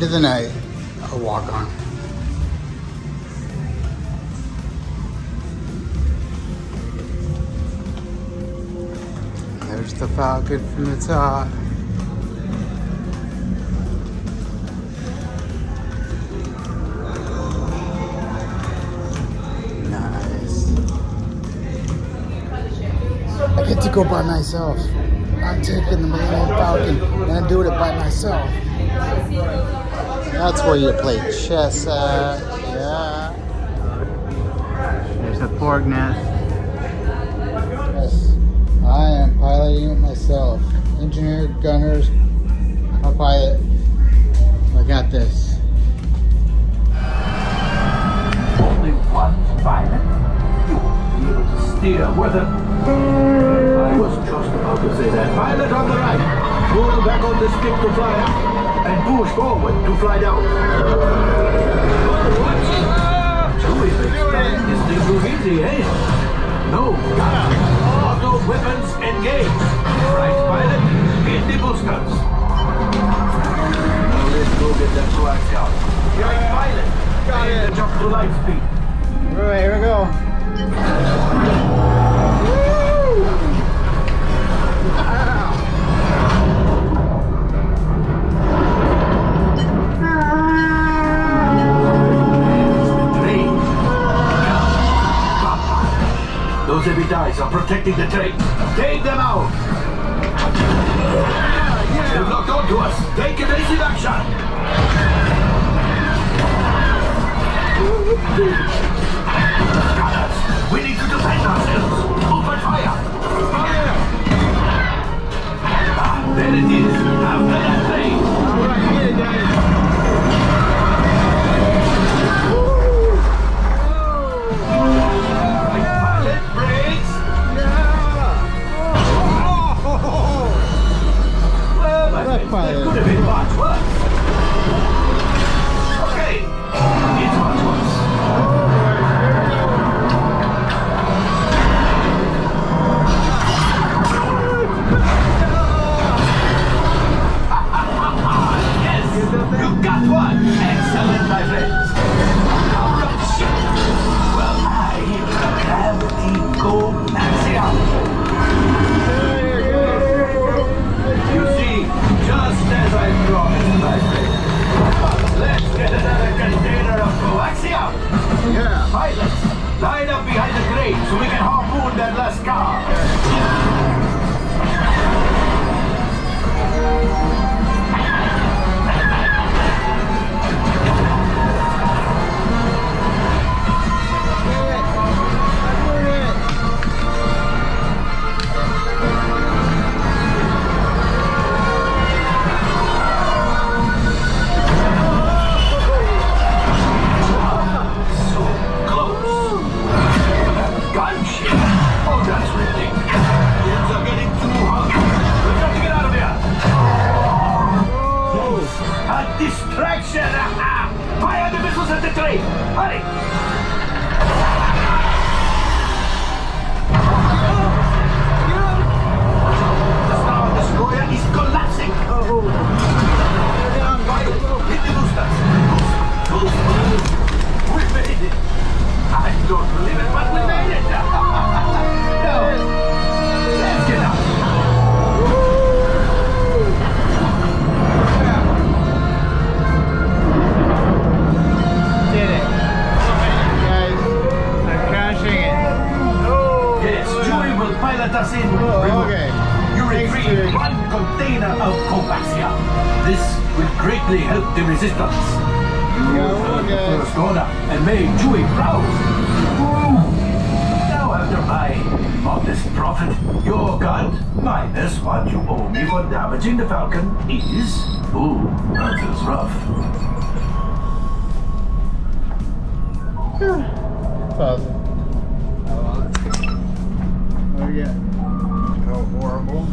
into the night. I'll walk on. There's the Falcon from the top. Nice. I get to go by myself. I'm taking the Millennium Falcon and I'm doing it by myself. That's where you play chess at. Yeah. There's a pork nest. Yes. I am piloting it myself. Engineer, gunners, I'll pilot. I got this. Only one pilot? You won't be able to steer with it. I was just about to say that. Pilot on the right. Pull back on the stick to fly up. And push forward to fly down. Chewie thinks this thing was easy, eh? No. Auto weapons engaged. Right, pilot? Hit the boosters. Now let's go get that coax out. Right, pilot? Got it. Jump to light speed. All right, here we go. Those heavy dies are protecting the train. Take them out! They've locked onto us. Take evasive action! Gunners, we need to defend ourselves. Open fire! Ah, there it is. After that train. All right, get it, guys. It could have been much worse. Okay, it's much worse. Yes, you got one. Excellent, my friends. Alright, shit. Well, I gravity go maximum. You see, just as I promised, my friend. Let's get another container of coaxium. Yeah. Pilots, line up behind the crate so we can harpoon that last car. Distraction! Fire the missiles at the train! Hurry! The Star Destroyer is collapsing! Hit the boosters! Boost! We made it! I don't believe it, but we made it! Now, let's get out! Pilot us in. Okay. You retrieve one container of coaxium. This will greatly help the resistance. You heard the first order and made Chewie proud. Now after my modest profit, your cut minus what you owe me for damaging the Falcon is... Ooh, that is rough. Awesome. Yeah. Oh, horrible.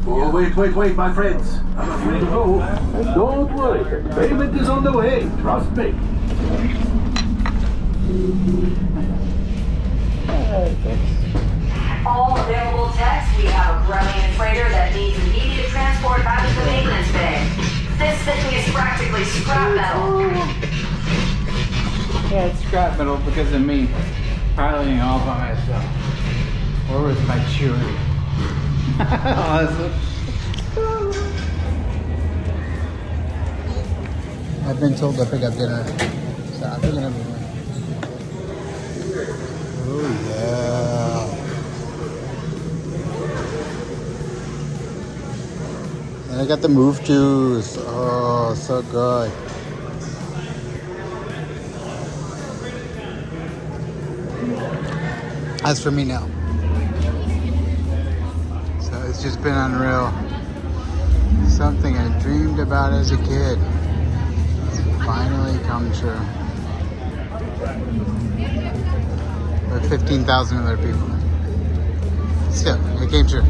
Oh, wait, my friends. I'm afraid to go. And don't worry, payment is on the way. Trust me. All available techs, we have a Millennium freighter that needs immediate transport back to the maintenance bay. This thing is practically scrap metal. Yeah, it's scrap metal because of me piloting all by myself. Where was my cheery? Awesome. I've been told to pick up dinner, so I'm picking up dinner. Oh yeah. And I got the move juice. Oh, so good. That's for me now. So it's just been unreal. Something I dreamed about as a kid. It's finally come true. With 15,000 other people. Still, it came true.